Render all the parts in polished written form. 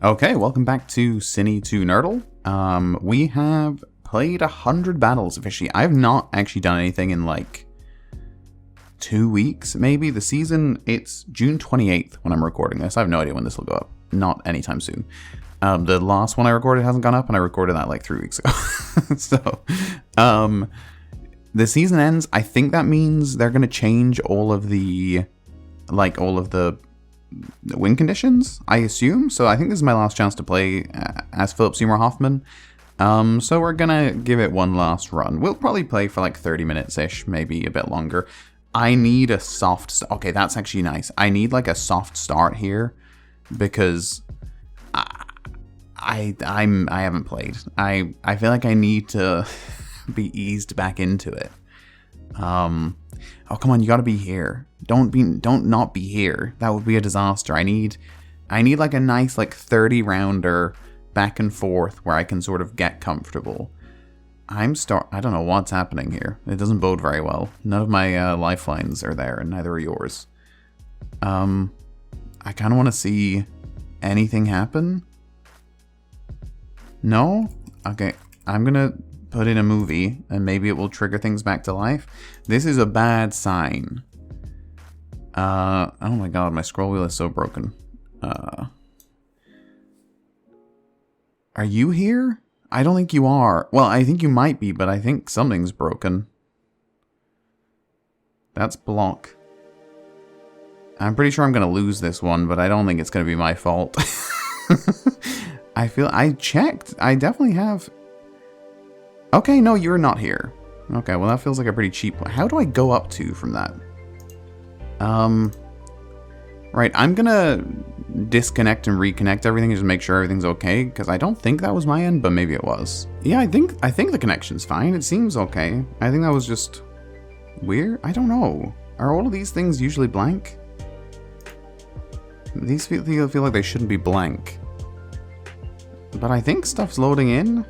Okay, welcome back to Cine2Nerdle. We have played 100 battles officially. I have not actually done anything in like 2 weeks, maybe. The season, it's June 28th when I'm recording this. I have no idea when this will go up. Not anytime soon. The last one I recorded hasn't gone up, and I recorded that like 3 weeks ago. So, the season ends. I think that means they're going to change all of the win conditions, I assume. So I think this is my last chance to play as Philip Seymour Hoffman. So we're gonna give it one last run. We'll probably play for like 30 minutes-ish, maybe a bit longer. I need a soft... Okay, that's actually nice. I need like a soft start here because I haven't played. I feel like I need to be eased back into it. Oh, come on, you gotta be here. Don't not be here. That would be a disaster. I need like a nice like 30 rounder back and forth where I can sort of get comfortable. I don't know what's happening here. It doesn't bode very well. None of my lifelines are there, and neither are yours. I kind of want to see anything happen. No? Okay, I'm gonna put in a movie, and maybe it will trigger things back to life. This is a bad sign. Oh my god, my scroll wheel is so broken. Are you here? I don't think you are. Well, I think you might be, but I think something's broken. That's block. I'm pretty sure I'm gonna lose this one, but I don't think it's gonna be my fault. I checked. I definitely have... Okay, no, you're not here. Okay, well that feels like a pretty cheap one. How do I go up to from that? Right, I'm gonna disconnect and reconnect everything just to make sure everything's okay, because I don't think that was my end, but maybe it was. Yeah, I think the connection's fine. It seems okay. I think that was just weird. I don't know. Are all of these things usually blank? These feel like they shouldn't be blank. But I think stuff's loading in.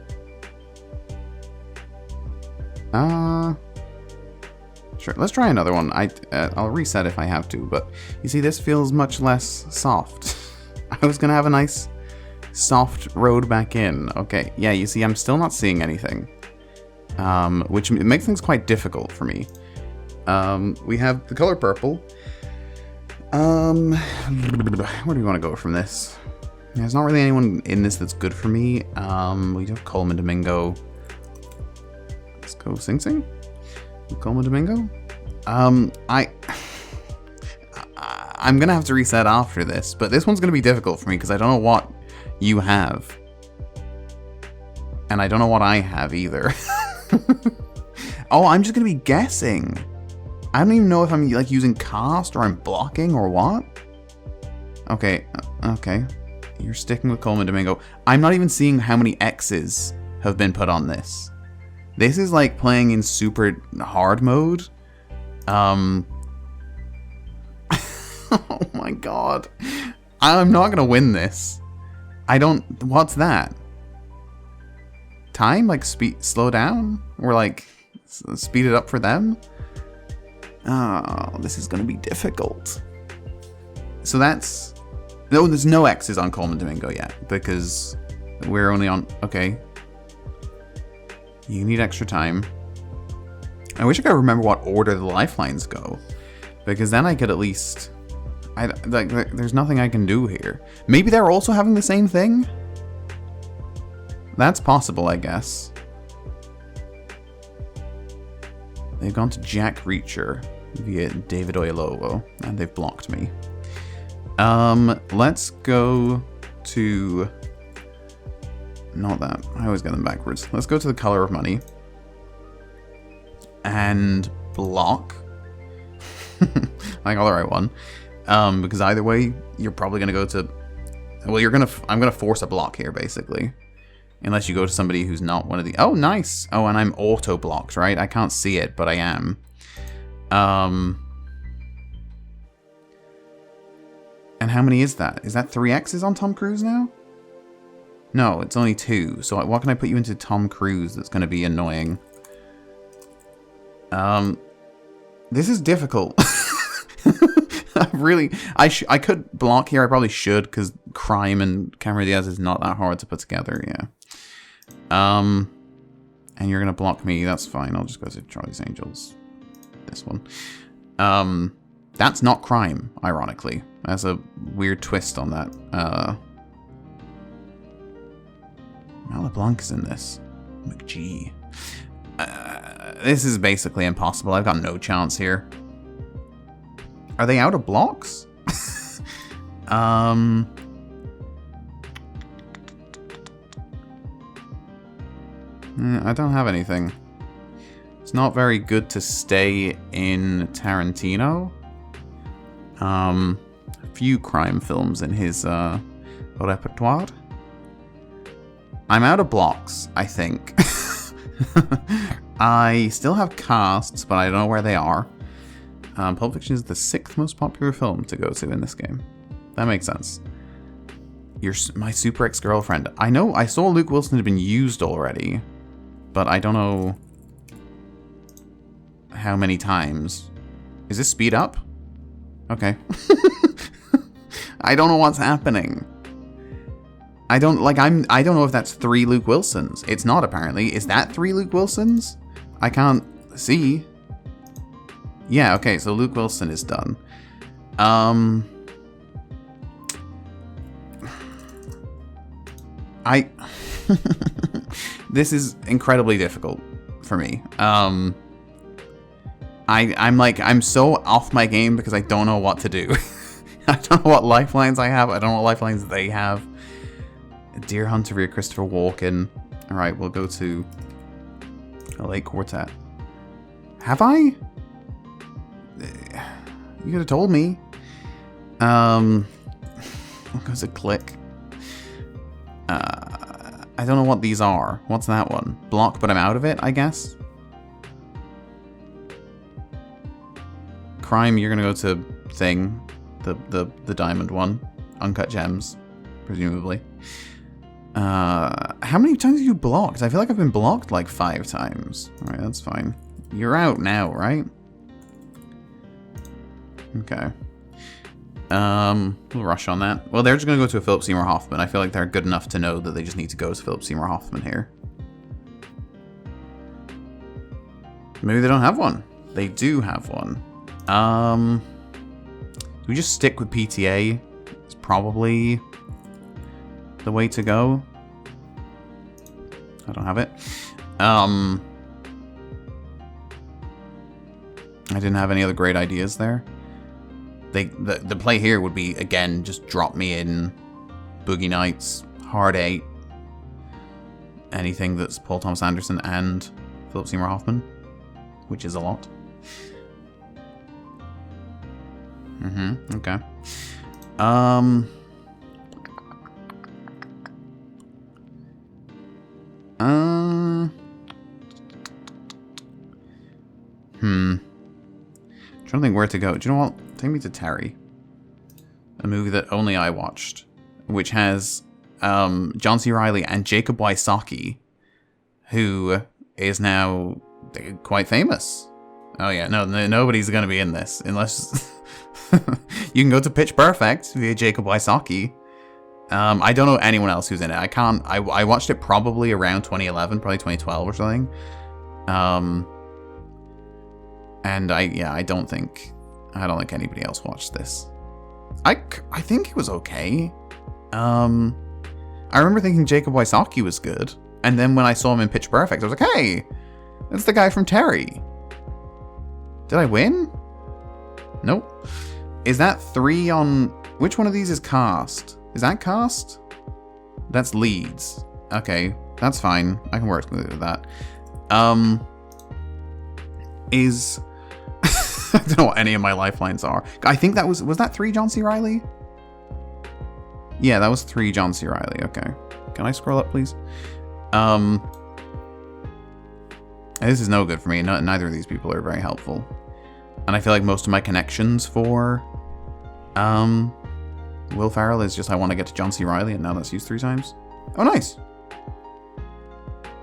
Sure, let's try another one. I'll reset if I have to, but you see, this feels much less soft. I was gonna have a nice soft road back in. Okay, yeah, you see, I'm still not seeing anything, which makes things quite difficult for me. We have the color purple. Where do you want to go from this? There's not really anyone in this that's good for me. We do have Coleman Domingo. Let's go Sing Sing. Coleman Domingo. I'm gonna have to reset after this, but this one's gonna be difficult for me because I don't know what you have, and I don't know what I have either. Oh, I'm just gonna be guessing. I don't even know if I'm like using cast or I'm blocking or what. Okay, okay. You're sticking with Coleman Domingo. I'm not even seeing how many X's have been put on this. This is like playing in super hard mode. Oh my god. I'm not gonna win this. What's that? Time? Like slow down? Or like speed it up for them? Oh, this is gonna be difficult. So that's... No, there's no X's on Coleman Domingo yet, because we're only on... Okay. You need extra time. I wish I could remember what order the lifelines go, because then I could at least... there's nothing I can do here. Maybe they're also having the same thing? That's possible, I guess. They've gone to Jack Reacher via David Oyelowo, and they've blocked me. Let's go to... Not that. I always get them backwards. Let's go to the color of money. And block. I got the right one. Because either way, you're probably going to go to... Well, I'm going to force a block here, basically. Unless you go to somebody who's not one of the... Oh, nice! Oh, and I'm auto-blocked, right? I can't see it, but I am. And how many is that? Is that 3 X's on Tom Cruise now? No, it's only 2. So what can I put you into Tom Cruise that's going to be annoying? This is difficult. Really, I could block here. I probably should, because Crime and Cameron Diaz is not that hard to put together. Yeah. And you're gonna block me. That's fine. I'll just go to Charlie's Angels. This one. That's not Crime, ironically. That's a weird twist on that. Malablanc is in this. McGee. This is basically impossible. I've got no chance here. Are they out of blocks? I don't have anything. It's not very good to stay in Tarantino. A few crime films in his repertoire. I'm out of blocks, I think. I still have casts, but I don't know where they are. Pulp Fiction is the 6th most popular film to go to in this game. That makes sense. You're my super ex-girlfriend. I know, I saw Luke Wilson had been used already, but I don't know how many times. Is this speed up? Okay. I don't know what's happening. I don't know if that's 3 Luke Wilsons. It's not, apparently. Is that 3 Luke Wilsons? I can't see. Yeah, okay, so Luke Wilson is done. This is incredibly difficult for me. I'm so off my game because I don't know what to do. I don't know what lifelines I have. I don't know what lifelines they have. Deer Hunter via Christopher Walken. Alright, we'll go to LA Quartet. Have I? You could have told me. What goes a click? I don't know what these are. What's that one? Block, but I'm out of it, I guess? Crime, you're gonna go to Thing. The diamond one. Uncut Gems, presumably. How many times have you blocked? I feel like I've been blocked like 5 times. Alright, that's fine. You're out now, right? Okay. We'll rush on that. Well, they're just gonna go to a Philip Seymour Hoffman. I feel like they're good enough to know that they just need to go to Philip Seymour Hoffman here. Maybe they don't have one. They do have one. Do we just stick with PTA? It's probably the way to go. I don't have it. I didn't have any other great ideas there. The play here would be, again, just drop me in Boogie Nights, Hard 8, anything that's Paul Thomas Anderson and Philip Seymour Hoffman, which is a lot. Okay. Trying to think where to go. Do you know what? Take me to Terry. A movie that only I watched, which has John C. Reilly and Jacob Wysocki, who is now quite famous. Oh yeah, nobody's gonna be in this unless you can go to Pitch Perfect via Jacob Wysocki. I don't know anyone else who's in it. I watched it probably around 2011, probably 2012 or something. And I don't think anybody else watched this. I think it was okay. I remember thinking Jacob Wysocki was good, and then when I saw him in Pitch Perfect, I was like, hey, that's the guy from Terry. Did I win? Nope. Is that 3 on... Which one of these is cast? Is that cast? That's leads. Okay, that's fine. I can work with that. Is... I don't know what any of my lifelines are. I think that was that 3 John C. Reilly? Yeah, that was 3 John C. Reilly. Okay. Can I scroll up, please? This is no good for me. Neither of these people are very helpful. And I feel like most of my connections for Will Ferrell is just I want to get to John C. Reilly, and now that's used 3 times. Oh, nice.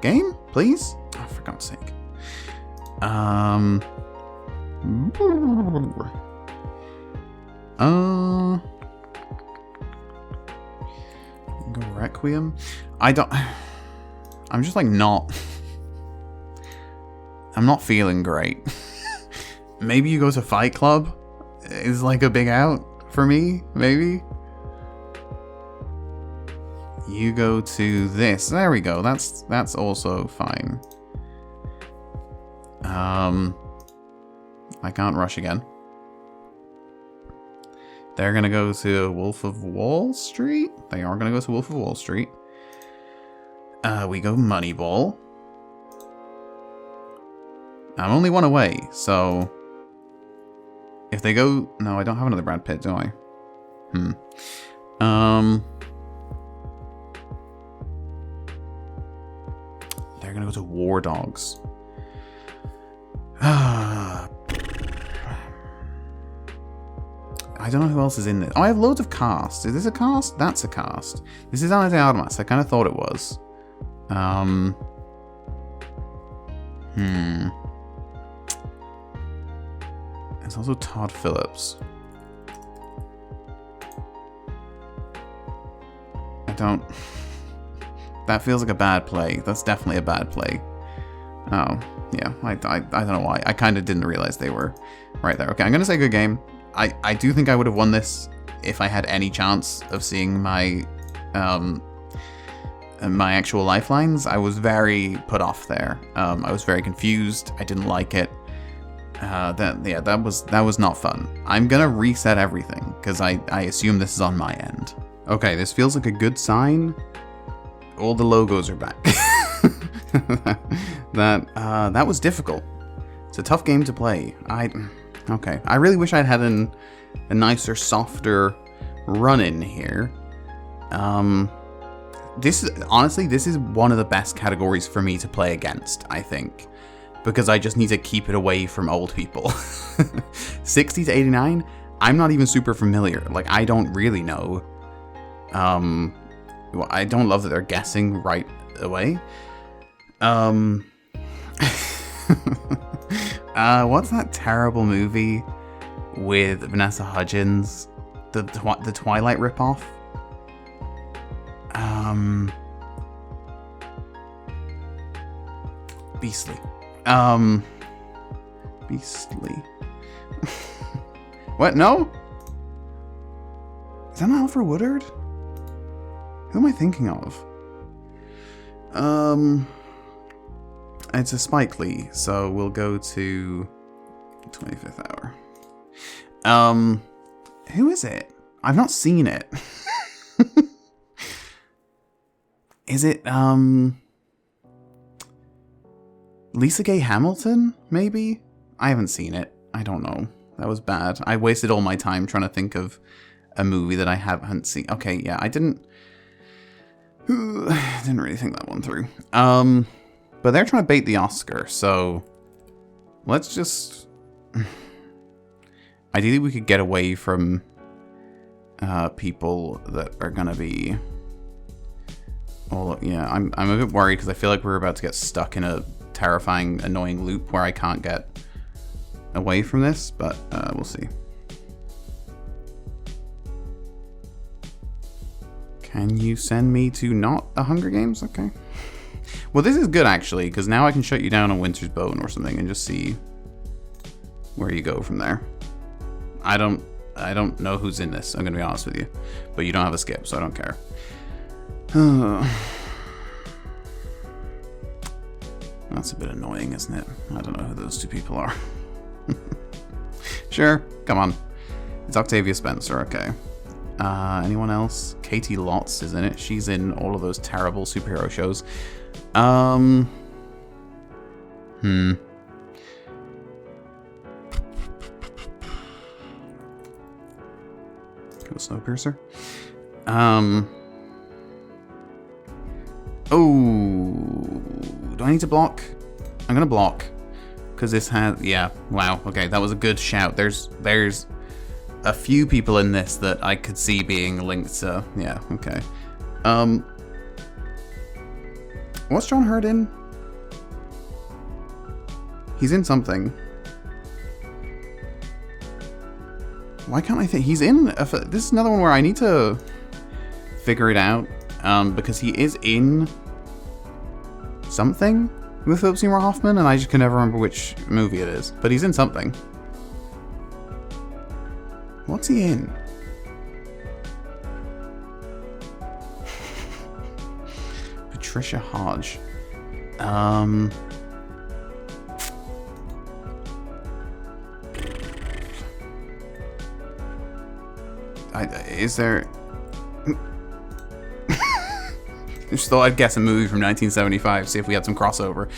Game, please? Oh, for God's sake. Go Requiem. I'm just like not. I'm not feeling great. Maybe you go to Fight Club is like a big out for me, maybe. You go to this. There we go. That's also fine. I can't rush again. They're gonna go to Wolf of Wall Street. They are gonna go to Wolf of Wall Street. We go Moneyball. I'm only one away, so if they go, no, I don't have another Brad Pitt, do I? They're gonna go to War Dogs. I don't know who else is in this. Oh, I have loads of cast. Is this a cast? That's a cast. This is Ana de Armas. I kind of thought it was. It's also Todd Phillips. That feels like a bad play. That's definitely a bad play. Oh, yeah. I don't know why. I kind of didn't realize they were right there. Okay, I'm going to say good game. I do think I would have won this if I had any chance of seeing my actual lifelines. I was very put off there. I was very confused. I didn't like it. That was not fun. I'm gonna reset everything because I assume this is on my end. Okay, this feels like a good sign. All the logos are back. That was difficult. It's a tough game to play. Okay. I really wish I'd had a nicer, softer run in here. This is one of the best categories for me to play against, I think. Because I just need to keep it away from old people. 60 to 89, I'm not even super familiar. Like, I don't really know. I don't love that they're guessing right away. What's that terrible movie with Vanessa Hudgens? The Twilight ripoff? Beastly. Beastly. What? No? Is that not Alfred Woodard? Who am I thinking of? It's a Spike Lee, so we'll go to 25th Hour. Who is it? I've not seen it. Is it, Lisa Gay Hamilton, maybe? I haven't seen it. I don't know. That was bad. I wasted all my time trying to think of a movie that I haven't seen. Okay, yeah, I didn't really think that one through. But they're trying to bait the Oscar, so let's just... Ideally, we could get away from people that are gonna be... Yeah, I'm a bit worried because I feel like we're about to get stuck in a terrifying, annoying loop where I can't get away from this, but we'll see. Can you send me to not the Hunger Games? Okay. Well, this is good actually, because now I can shut you down on Winter's Bone or something and just see where you go from there. I don't know who's in this, I'm gonna be honest with you, but you don't have a skip, so I don't care. That's a bit annoying, isn't it? I don't know who those two people are. Sure, come on. It's Octavia Spencer, okay. Anyone else? Katie Lotz is in it. She's in all of those terrible superhero shows. Go Snowpiercer. Oh, do I need to block? I'm gonna block because this has, yeah, wow, okay, that was a good shout. There's a few people in this that I could see being linked to, yeah, okay. What's John Hurt in? He's in something. Why can't I think? He's in... This is another one where I need to figure it out. Because he is in something with Philip Seymour Hoffman, and I just can never remember which movie it is. But he's in something. What's he in? Patricia Hodge. Is there... Just thought I'd guess a movie from 1975, see if we had some crossover.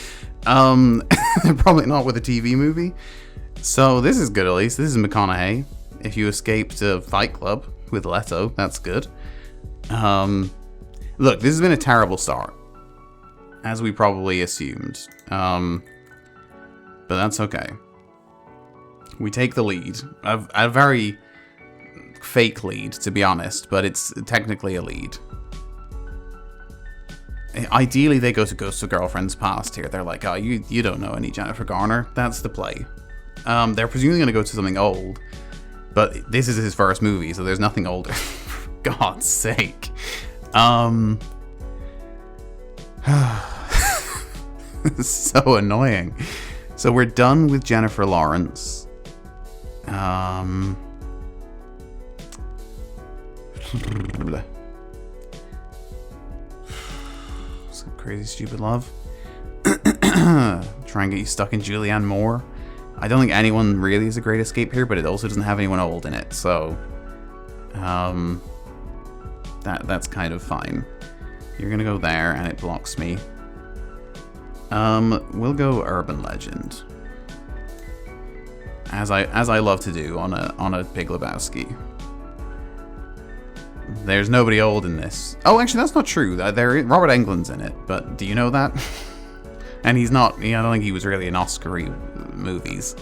Probably not with a TV movie. So this is good, at least. This is McConaughey. If you escaped Fight Club with Leto, that's good. Look, this has been a terrible start, as we probably assumed. But that's okay. We take the lead. A very fake lead, to be honest, but it's technically a lead. Ideally, they go to Ghost of Girlfriend's Past here. They're like, oh, you don't know any Jennifer Garner. That's the play. They're presumably going to go to something old, but this is his first movie, so there's nothing older. For God's sake. It's so annoying. So we're done with Jennifer Lawrence. Crazy Stupid Love. Try and get you stuck in Julianne Moore. I don't think anyone really is a great escape here, but it also doesn't have anyone old in it, so that's kind of fine. You're gonna go there, and it blocks me. We'll go Urban Legend, as I love to do on a Big Lebowski. There's nobody old in this. Oh, actually, that's not true. Robert Englund's in it, but do you know that? And he's not. I don't think he was really in Oscar-y movies,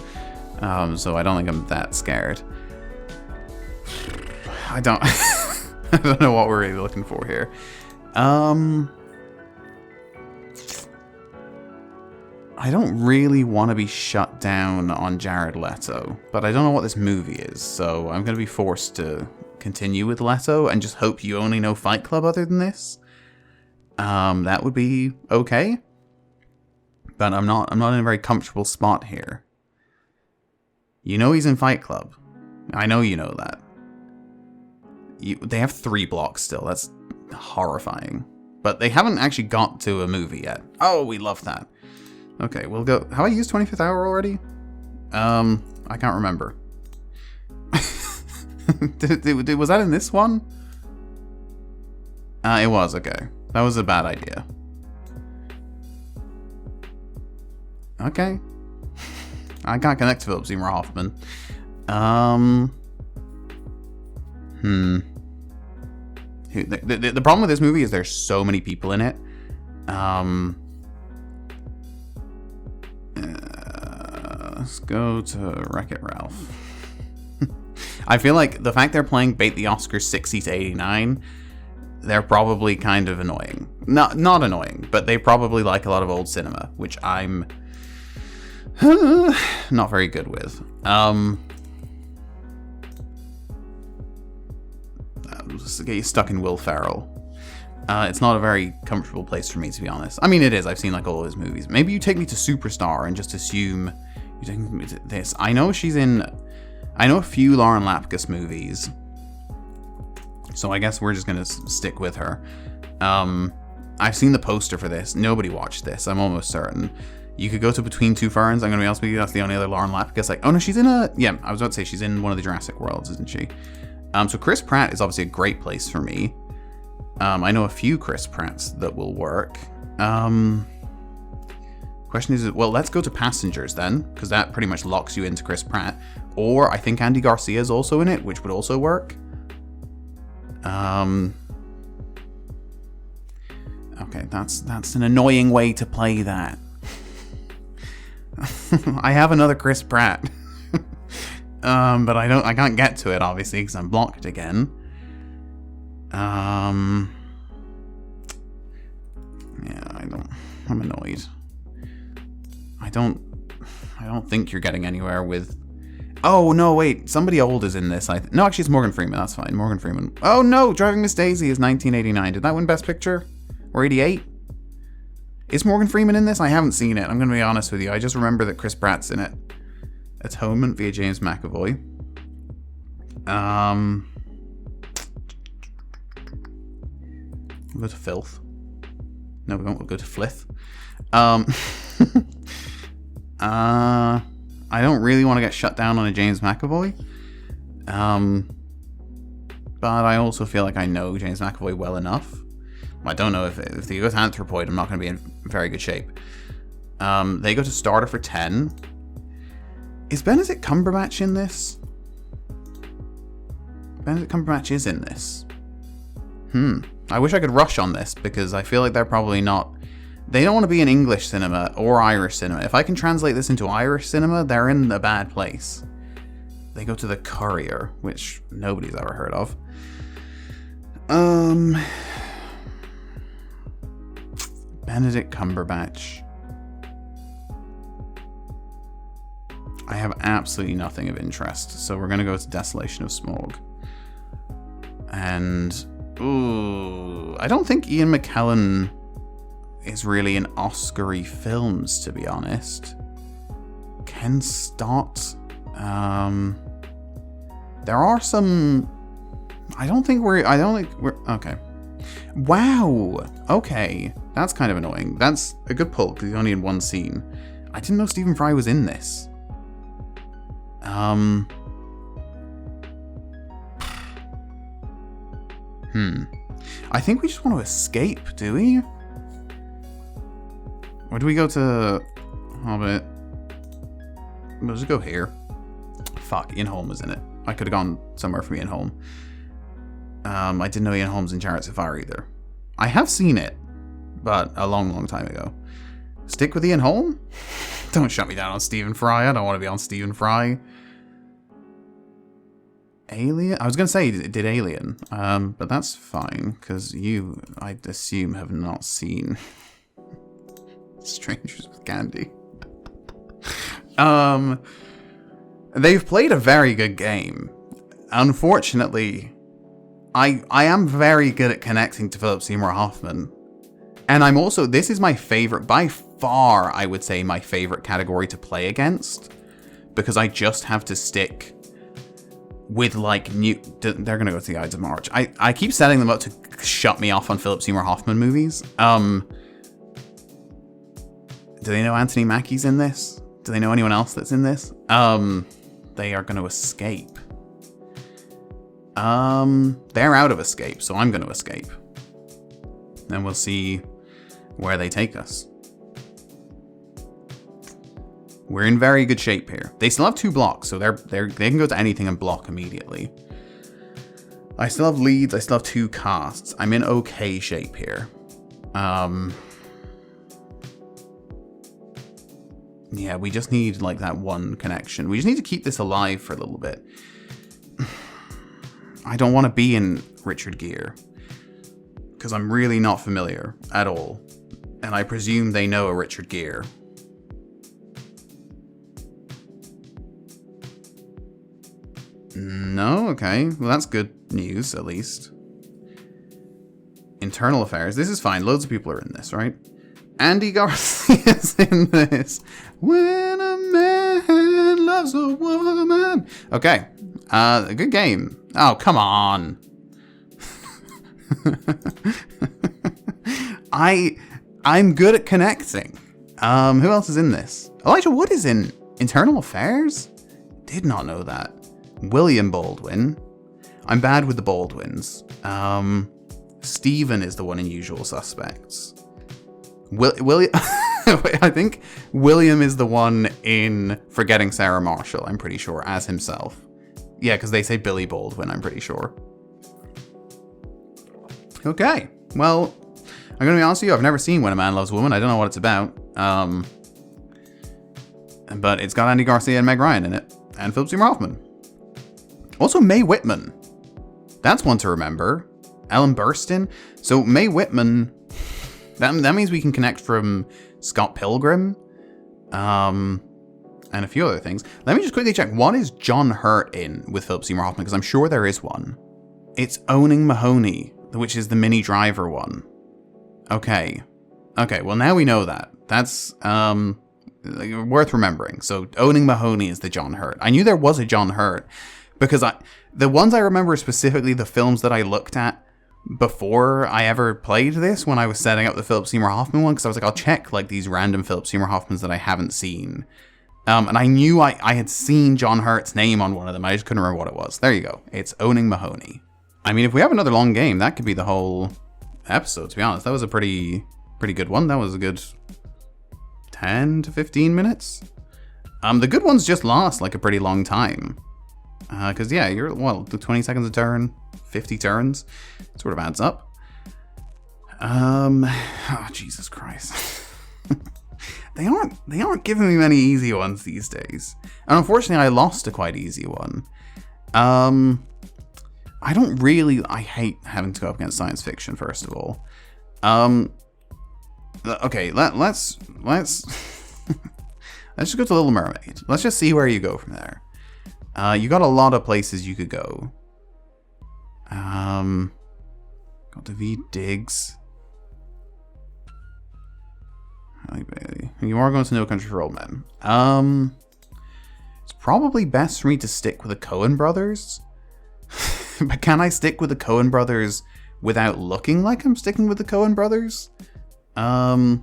so I don't think I'm that scared. I don't. I don't know what we're really looking for here. I don't really want to be shut down on Jared Leto, but I don't know what this movie is, so I'm going to be forced to continue with Leto and just hope you only know Fight Club other than this. That would be okay, but I'm not in a very comfortable spot here. You know he's in Fight Club. I know you know that. They have 3 blocks still. That's horrifying. But they haven't actually got to a movie yet. Oh, we love that. Okay, we'll go. Have I used 25th Hour already? I can't remember. Was that in this one? It was, okay. That was a bad idea. Okay. I can't connect to Philip Seymour Hoffman. The problem with this movie is there's so many people in it. Let's go to Wreck-It Ralph. I feel like the fact they're playing Bait the Oscars 60 to 89, they're probably kind of annoying. Not annoying, but they probably like a lot of old cinema, which I'm not very good with. Just get you stuck in Will Ferrell. It's not a very comfortable place for me, to be honest. I mean, it is. I've seen like all of his movies. Maybe you take me to Superstar and just assume you take me to this. I know she's in. I know a few Lauren Lapkus movies, so I guess we're just gonna stick with her. I've seen the poster for this. Nobody watched this. I'm almost certain. You could go to Between Two Ferns. I'm gonna be honest with you. That's the only other Lauren Lapkus. Like, oh no, she's in a. Yeah, I was about to say she's in one of the Jurassic Worlds, isn't she? So Chris Pratt is obviously a great place for me. I know a few Chris Pratts that will work. Question is, well, let's go to Passengers then, because that pretty much locks you into Chris Pratt. Or I think Andy Garcia is also in it, which would also work. Okay, that's an annoying way to play that. I have another Chris Pratt. But I can't get to it, obviously, because I'm blocked again. Yeah, I'm annoyed. I don't think you're getting anywhere with... Oh, no, wait. Somebody old is in this. No, actually, it's Morgan Freeman. That's fine. Morgan Freeman. Oh, no. Driving Miss Daisy is 1989. Did that win Best Picture? Or 88? Is Morgan Freeman in this? I haven't seen it. I'm going to be honest with you. I just remember that Chris Pratt's in it. Atonement via James McAvoy. We'll go to Filth. No, we won't. We'll go to Flith. I don't really want to get shut down on a James McAvoy. But I also feel like I know James McAvoy well enough. I don't know if they go to Anthropoid, I'm not going to be in very good shape. They go to Starter for 10. Is Benedict Cumberbatch in this? Benedict Cumberbatch is in this. I wish I could rush on this because I feel like they're probably not... They don't want to be in English cinema or Irish cinema. If I can translate this into Irish cinema, they're in a bad place. They go to The Courier, which nobody's ever heard of. Benedict Cumberbatch. I have absolutely nothing of interest, so we're going to go to Desolation of Smaug. And... Ooh, I don't think Ian McKellen is really in Oscar-y films, to be honest. Ken Stott. There are some... I don't think we're... Okay. Wow! Okay. That's kind of annoying. That's a good pull, because he's only in one scene. I didn't know Stephen Fry was in this. I think we just want to escape, do we? Or do we go to Hobbit? We'll just go here. Fuck, Ian Holm was in it. I could have gone somewhere from Ian Holm. I didn't know Ian Holm's in Chariots of Fire either. I have seen it, but a long, long time ago. Stick with Ian Holm? Don't shut me down on Stephen Fry. I don't want to be on Stephen Fry. Alien? I was going to say, it did Alien. But that's fine, because you, I assume, have not seen Strangers with Candy. They've played a very good game. Unfortunately, I am very good at connecting to Philip Seymour Hoffman. And I'm also, this is my favorite, by far, I would say my favorite category to play against. Because I just have to stick with like new, they're going to go to the Ides of March. I keep setting them up to shut me off on Philip Seymour Hoffman movies. Do they know Anthony Mackie's in this? Do they know anyone else that's in this? They are going to escape. They're out of escape, so I'm going to escape. And we'll see where they take us. We're in very good shape here. They still have 2 blocks, so they can go to anything and block immediately. I still have leads. I still have 2 casts. I'm in okay shape here. Yeah, we just need like that one connection. We just need to keep this alive for a little bit. I don't want to be in Richard Gere because I'm really not familiar at all. And I presume they know a Richard Gere. No? Okay. Well, that's good news, at least. Internal Affairs. This is fine. Loads of people are in this, right? Andy Garcia's in this. When a man loves a woman. Okay. A good game. Oh, come on. I'm good at connecting. Who else is in this? Elijah Wood is in Internal Affairs? Did not know that. William Baldwin. I'm bad with the Baldwins. Stephen is the one in Usual Suspects. William. I think William is the one in Forgetting Sarah Marshall, I'm pretty sure, as himself. Yeah, because they say Billy Baldwin, I'm pretty sure. Okay, well, I'm going to be honest with you, I've never seen When a Man Loves a Woman. I don't know what it's about. But it's got Andy Garcia and Meg Ryan in it. And Philip Seymour Hoffman. Also Mae Whitman. That's one to remember. Ellen Burstyn. So Mae Whitman... That means we can connect from Scott Pilgrim. and a few other things. Let me just quickly check. What is John Hurt in with Philip Seymour Hoffman? Because I'm sure there is one. It's Owning Mahoney, which is the Mini Driver one. Okay. Okay, well now we know that. That's worth remembering. So Owning Mahoney is the John Hurt. I knew there was a John Hurt because the ones I remember are specifically the films that I looked at before I ever played this, when I was setting up the Philip Seymour Hoffman one, because I was like, I'll check like these random Philip Seymour Hoffmans that I haven't seen. And I knew I had seen John Hurt's name on one of them. I just couldn't remember what it was. There you go. It's Owning Mahoney. I mean, if we have another long game, that could be the whole episode, to be honest. That was a pretty good one. That was a good 10 to 15 minutes. The good ones just last like a pretty long time. Because, yeah, you're, well, 20 seconds a turn, 50 turns. It sort of adds up. Oh, Jesus Christ. They aren't giving me many easy ones these days. And unfortunately, I lost a quite easy one. I hate having to go up against science fiction, first of all. Okay, let's let's just go to Little Mermaid. Let's just see where you go from there. You got a lot of places you could go. Got to V Diggs. You are going to No Country for Old Men. It's probably best for me to stick with the Coen brothers. But can I stick with the Coen brothers without looking like I'm sticking with the Coen brothers? I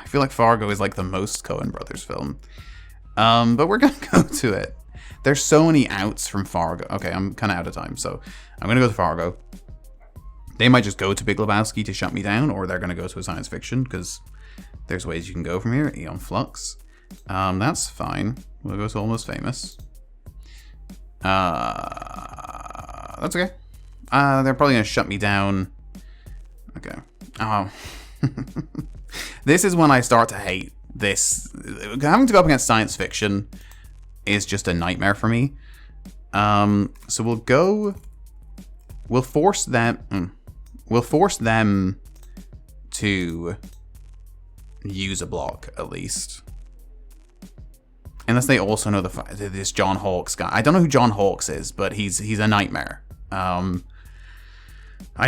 feel like Fargo is like the most Coen brothers film. But we're gonna go to it. There's so many outs from Fargo. Okay, I'm kind of out of time, so I'm gonna go to Fargo. They might just go to Big Lebowski to shut me down, or they're gonna go to a science fiction, because there's ways you can go from here. Eon Flux. That's fine. We'll go to Almost Famous. That's okay. They're probably gonna shut me down. Okay. Oh. This is when I start to hate this. Having to go up against science fiction is just a nightmare for me. So we'll force them to use a block, at least. Unless they also know this John Hawkes guy. I don't know who John Hawkes is, but he's a nightmare. I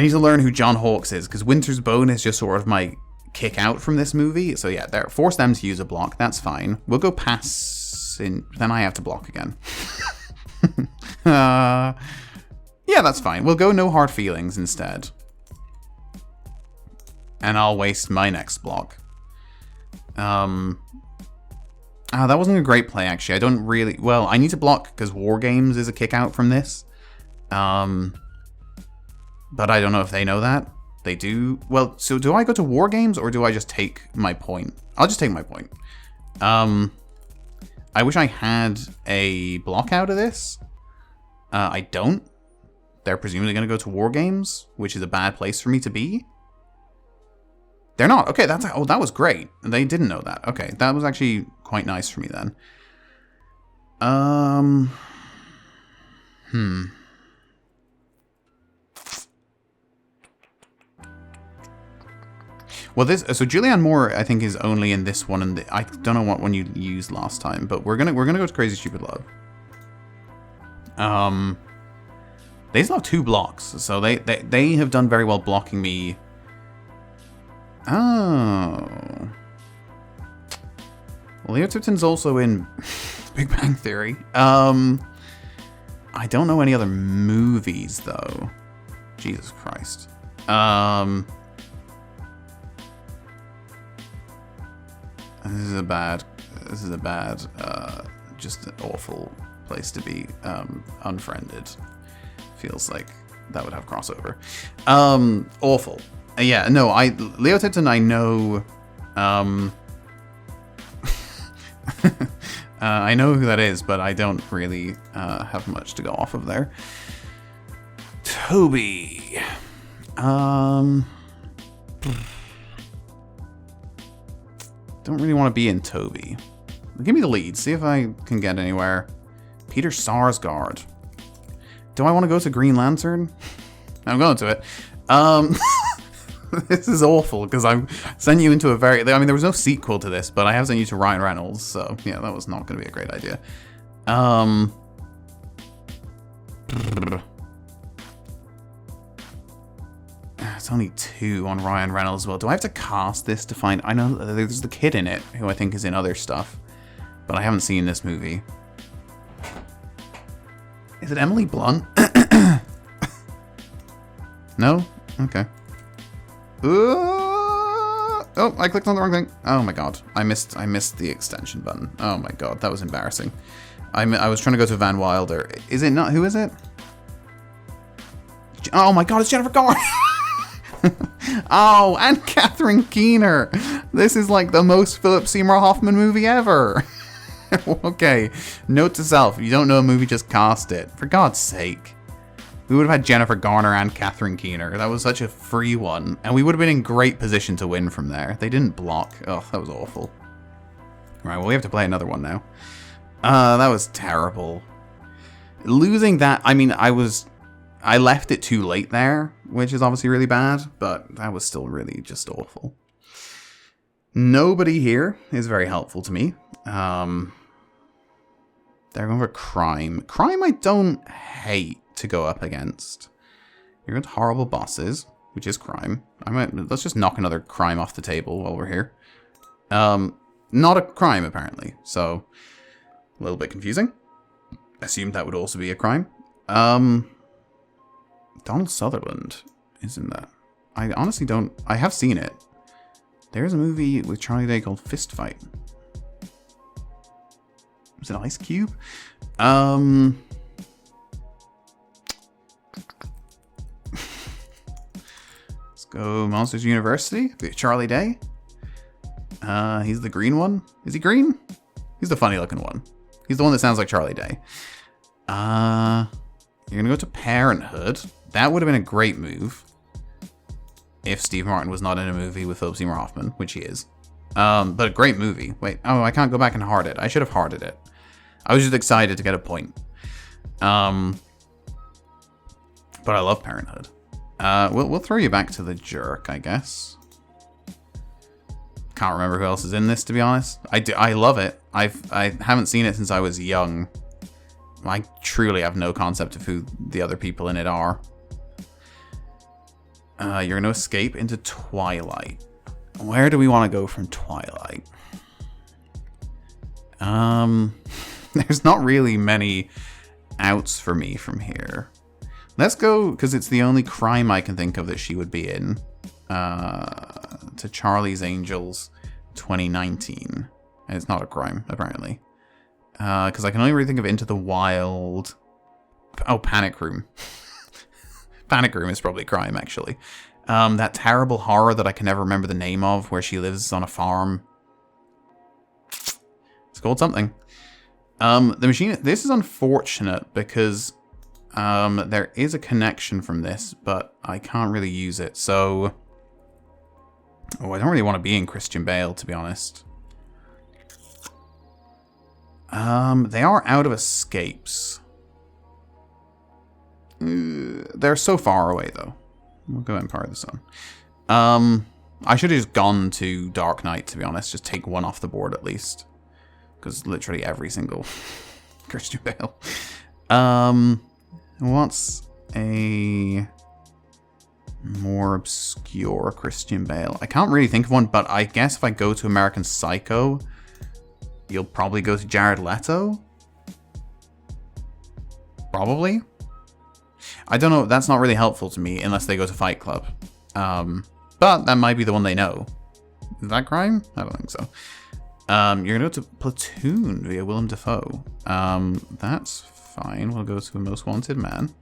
need to learn who John Hawkes is, because Winter's Bone is just sort of my kick out from this movie. So yeah, force them to use a block. That's fine. We'll go pass in. Then I have to block again. Yeah, that's fine. We'll go No Hard Feelings instead. And I'll waste my next block. That wasn't a great play, actually. I don't really... Well, I need to block because War Games is a kick out from this. But I don't know if they know that. They do. Well, so do I go to War Games or do I just take my point? I'll just take my point. I wish I had a block out of this. I don't. They're presumably going to go to War Games, which is a bad place for me to be. They're not. Okay, that was great. They didn't know that. Okay, that was actually quite nice for me then. Well, so Julianne Moore, I think, is only in this one, and I don't know what one you used last time, but we're gonna go to Crazy Stupid Love. They still have 2 blocks, so they have done very well blocking me. Oh. Well, Leo Tipton's also in Big Bang Theory. I don't know any other movies, though. Jesus Christ. This is a bad, just an awful place to be. Unfriended. Feels like that would have crossover. Awful. Yeah, no, Leo Tipton, I know, I know who that is, but I don't really have much to go off of there. Toby. Don't really want to be in Toby. Give me the lead. See if I can get anywhere. Peter Sarsgaard. Do I want to go to Green Lantern? I'm going to it. This is awful, because I'm sending you into a very... I mean, there was no sequel to this, but I have sent you to Ryan Reynolds, so, yeah, that was not going to be a great idea. It's only 2 on Ryan Reynolds as well. Do I have to cast this to find... I know there's the kid in it, who I think is in other stuff, but I haven't seen this movie. Is it Emily Blunt? No? Okay. Oh, I clicked on the wrong thing. Oh my god. I missed the extension button. Oh my god, that was embarrassing. I was trying to go to Van Wilder. Is it not? Who is it? Oh my god, it's Jennifer Garner! Oh, and Catherine Keener. This is like the most Philip Seymour Hoffman movie ever. Okay, note to self, if you don't know a movie, just cast it. For God's sake. We would have had Jennifer Garner and Catherine Keener. That was such a free one. And we would have been in great position to win from there. They didn't block. Oh, that was awful. Right, well, we have to play another one now. That was terrible. Losing that, I mean, I left it too late there, which is obviously really bad, but that was still really just awful. Nobody here is very helpful to me. They're going for crime. Crime I don't hate to go up against. You're going to horrible bosses, which is crime. Let's just knock another crime off the table while we're here. Not a crime, apparently, so a little bit confusing. Assumed that would also be a crime. Donald Sutherland is in that. I honestly don't... I have seen it. There's a movie with Charlie Day called Fist Fight. Was it Ice Cube? Let's go Monsters University. Charlie Day. He's the green one. Is he green? He's the funny looking one. He's the one that sounds like Charlie Day. You're gonna go to Parenthood. That would have been a great move if Steve Martin was not in a movie with Philip Seymour Hoffman, which he is. But a great movie. Wait, oh, I can't go back and heart it. I should have hearted it. I was just excited to get a point. But I love Parenthood. We'll throw you back to the jerk, I guess. Can't remember who else is in this, to be honest. I love it. I haven't seen it since I was young. I truly have no concept of who the other people in it are. You're going to escape into Twilight. Where do we want to go from Twilight? There's not really many outs for me from here. Let's go, because it's the only crime I can think of that she would be in, to Charlie's Angels 2019. And it's not a crime, apparently. Because I can only really think of Into the Wild. Oh, Panic Room. Panic Room is probably a crime, actually. That terrible horror that I can never remember the name of, where she lives on a farm. It's called something. The machine... This is unfortunate, because there is a connection from this, but I can't really use it, so... Oh, I don't really want to be in Christian Bale, to be honest. They are out of escapes. They're so far away, though. We'll go Empire of the Sun. I should have just gone to Dark Knight, to be honest. Just take one off the board, at least. Because literally every single Christian Bale. What's a more obscure Christian Bale? I can't really think of one, but I guess if I go to American Psycho, you'll probably go to Jared Leto? Probably? I don't know, that's not really helpful to me unless they go to Fight Club. But that might be the one they know. Is that crime? I don't think so. You're gonna go to Platoon via Willem Dafoe. That's fine. We'll go to a Most Wanted Man.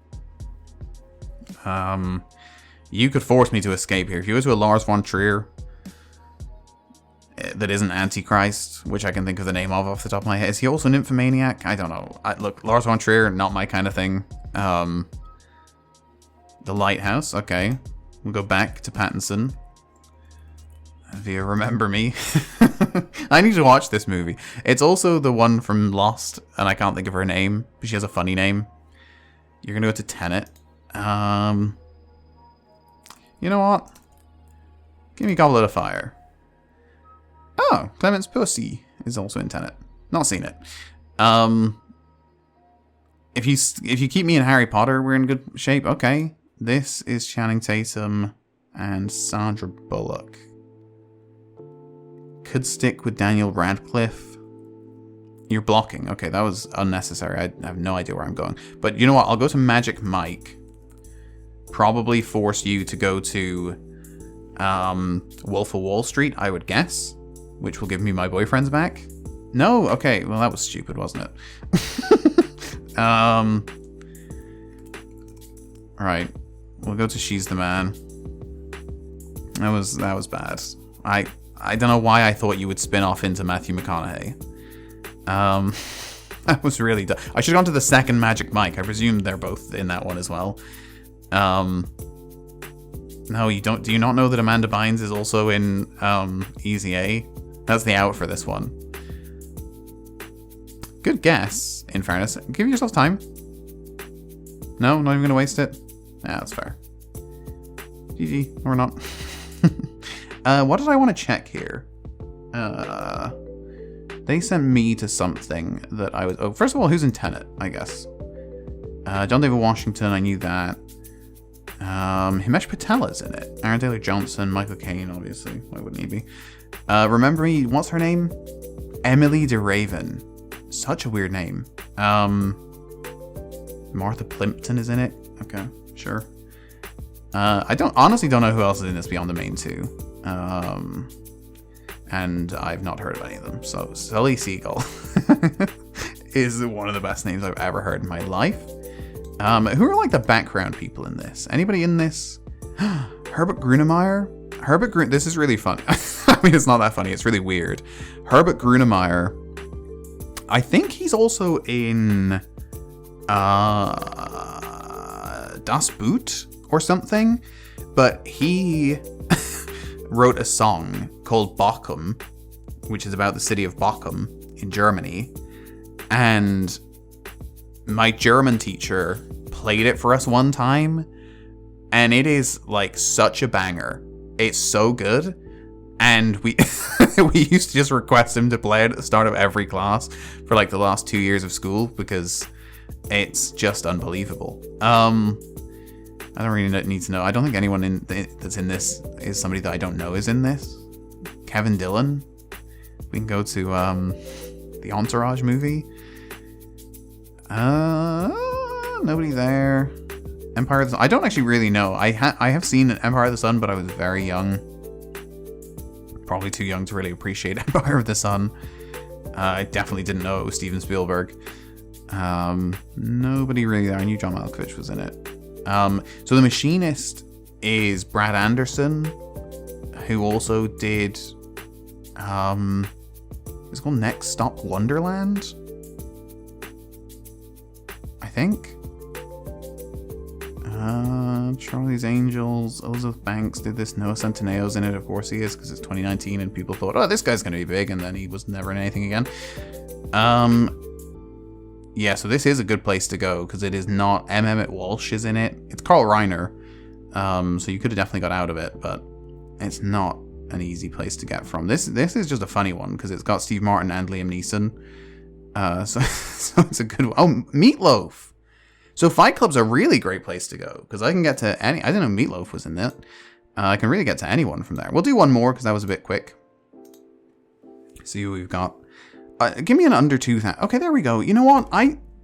You could force me to escape here. If you go to a Lars von Trier that isn't Antichrist, which I can think of the name of off the top of my head. Is he also an Nymphomaniac? I don't know. Look, Lars von Trier, not my kind of thing. The Lighthouse, okay. We'll go back to Pattinson via Remember Me. I need to watch this movie. It's also the one from Lost, and I can't think of her name, but she has a funny name. You're gonna go to Tenet. You know what? Give me Goblet of Fire. Oh, Clement's Pussy is also in Tenet. Not seen it. If you keep me in Harry Potter, we're in good shape. Okay. This is Channing Tatum and Sandra Bullock. Could stick with Daniel Radcliffe. You're blocking. Okay, that was unnecessary. I have no idea where I'm going. But you know what? I'll go to Magic Mike. Probably force you to go to Wolf of Wall Street, I would guess. Which will give me my boyfriends back. No? Okay, well that was stupid, wasn't it? Right. We'll go to She's the Man. That was bad. I don't know why I thought you would spin off into Matthew McConaughey. That was really dumb. I should have gone to the second Magic Mike. I presume they're both in that one as well. No, you don't. Do you not know that Amanda Bynes is also in Easy A? That's the out for this one. Good guess, in fairness. Give yourself time. No, not even gonna waste it. Yeah, that's fair. GG, or not. What did I want to check here? They sent me to something that I was... Oh, first of all, who's in Tenet, I guess? John David Washington, I knew that. Himesh Patella's in it. Aaron Taylor-Johnson, Michael Caine, obviously. Why wouldn't he be? Remember me, what's her name? Emily DeRaven. Such a weird name. Martha Plimpton is in it. Okay, sure. I honestly don't know who else is in this beyond the main two. And I've not heard of any of them. So Sully Siegel is one of the best names I've ever heard in my life. Who are like the background people in this? Anybody in this? Herbert Grönemeyer? This is really funny. I mean, it's not that funny. It's really weird. Herbert Grönemeyer. I think he's also in Das Boot or something. But he wrote a song called Bochum, which is about the city of Bochum in Germany. And my German teacher played it for us one time, and it is like such a banger. It's so good, and we we used to just request him to play it at the start of every class for like the last 2 years of school because it's just unbelievable. I don't really need to know. I don't think anyone that's in this is somebody that I don't know is in this. Kevin Dillon. We can go to the Entourage movie. Nobody there. Empire of the Sun. I don't actually really know. I have seen Empire of the Sun, but I was very young. Probably too young to really appreciate Empire of the Sun. I definitely didn't know it was Steven Spielberg. Nobody really there. I knew John Malkovich was in it. So The Machinist is Brad Anderson, who also did, it's called Next Stop Wonderland, I think. Charlie's Angels, Elizabeth Banks did this. Noah Centineo's in it, of course he is, because it's 2019 and people thought, oh, this guy's going to be big, and then he was never in anything again. Yeah, so this is a good place to go, because it is not... M. Emmett Walsh is in it. It's Carl Reiner, so you could have definitely got out of it, but it's not an easy place to get from. This is just a funny one, because it's got Steve Martin and Liam Neeson. So it's a good one. Oh, Meatloaf! So Fight Club's a really great place to go, because I can get to any... I didn't know Meatloaf was in it. I can really get to anyone from there. We'll do one more, because that was a bit quick. See who we've got. Give me an under 2,000. Okay, there we go. You know what?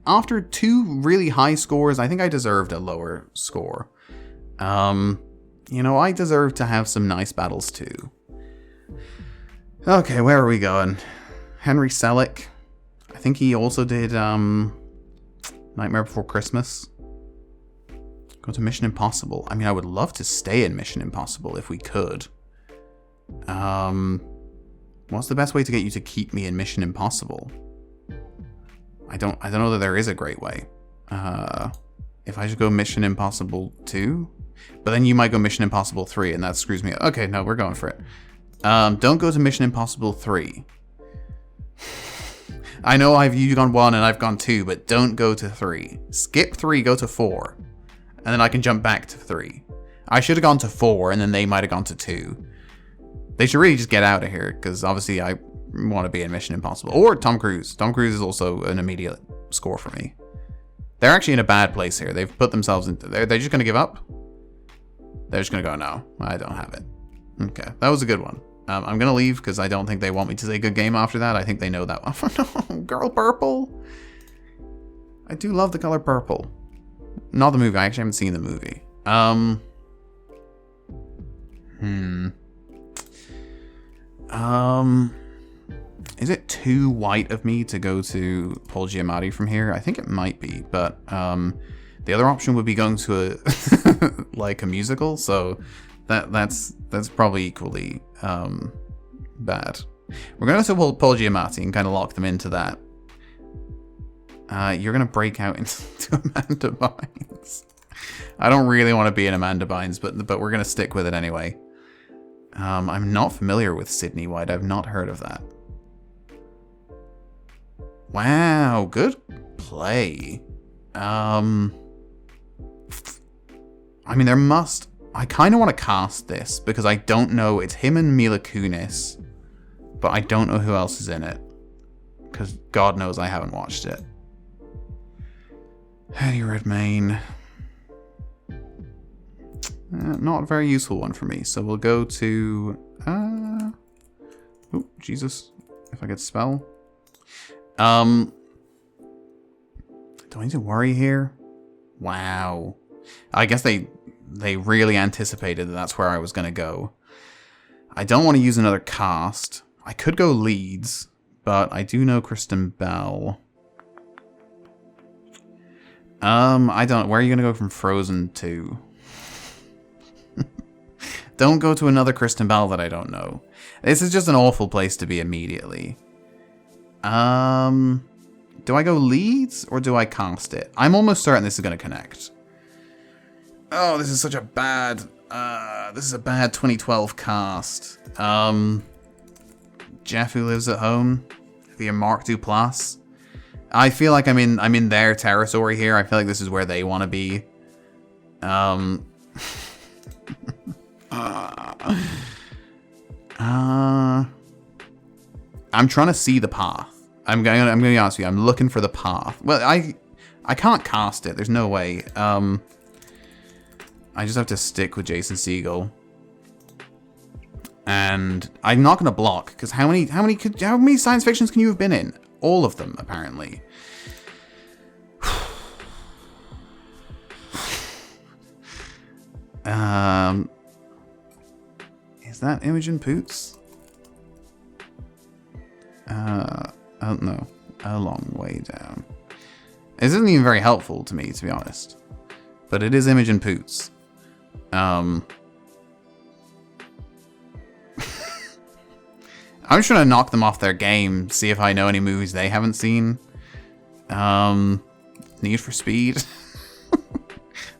After 2 really high scores, I think I deserved a lower score. You know, I deserve to have some nice battles too. Okay, where are we going? Henry Selick. I think he also did Nightmare Before Christmas. Go to Mission Impossible. I mean, I would love to stay in Mission Impossible if we could. What's the best way to get you to keep me in Mission Impossible? I don't know that there is a great way. If I should go Mission Impossible 2? But then you might go Mission Impossible 3 and that screws me up. Okay, no, we're going for it. Don't go to Mission Impossible 3. I know you've gone 1 and I've gone 2, but don't go to 3. Skip 3, go to 4. And then I can jump back to 3. I should have gone to 4 and then they might have gone to 2. They should really just get out of here, because obviously I want to be in Mission Impossible. Or Tom Cruise. Tom Cruise is also an immediate score for me. They're actually in a bad place here. They've put themselves into... They're just going to give up? They're just going to go, no, I don't have it. Okay, that was a good one. I'm going to leave because I don't think they want me to say good game after that. I think they know that one. No, girl purple. I do love the color purple. Not the movie. I actually haven't seen the movie. Is it too white of me to go to Paul Giamatti from here? I think it might be, but the other option would be going to a like a musical, so that's probably equally bad. We're going to go to Paul Giamatti and kind of lock them into that. You're going to break out into Amanda Bynes. I don't really want to be in Amanda Bynes, but we're going to stick with it anyway. I'm not familiar with Sydney White. I've not heard of that. Wow, good play. I mean, there must... I kind of want to cast this because I don't know. It's him and Mila Kunis, but I don't know who else is in it because God knows I haven't watched it. Eddie Redmayne. Not a very useful one for me, so we'll go to... oh, Jesus. If I could spell. Do I need to worry here? Wow. I guess they really anticipated that that's where I was going to go. I don't want to use another cast. I could go leads, but I do know Kristen Bell. I don't... Where are you going to go from Frozen to? Don't go to another Kristen Bell that I don't know. This is just an awful place to be immediately. Do I go leads or do I cast it? I'm almost certain this is going to connect. Oh, this is such a bad... this is a bad 2012 cast. Jeff Who Lives at Home via Mark Duplass. I feel like I'm in their territory here. I feel like this is where they want to be. I'm trying to see the path. I'm going to be honest with you. I'm looking for the path. Well, I can't cast it. There's no way. I just have to stick with Jason Segel. And I'm not going to block because how many science fictions can you have been in? All of them, apparently. Is that Imogen Poots? I don't know. A long way down. This isn't even very helpful to me, to be honest. But it is Imogen Poots. I'm just trying to knock them off their game, see if I know any movies they haven't seen. Need for Speed.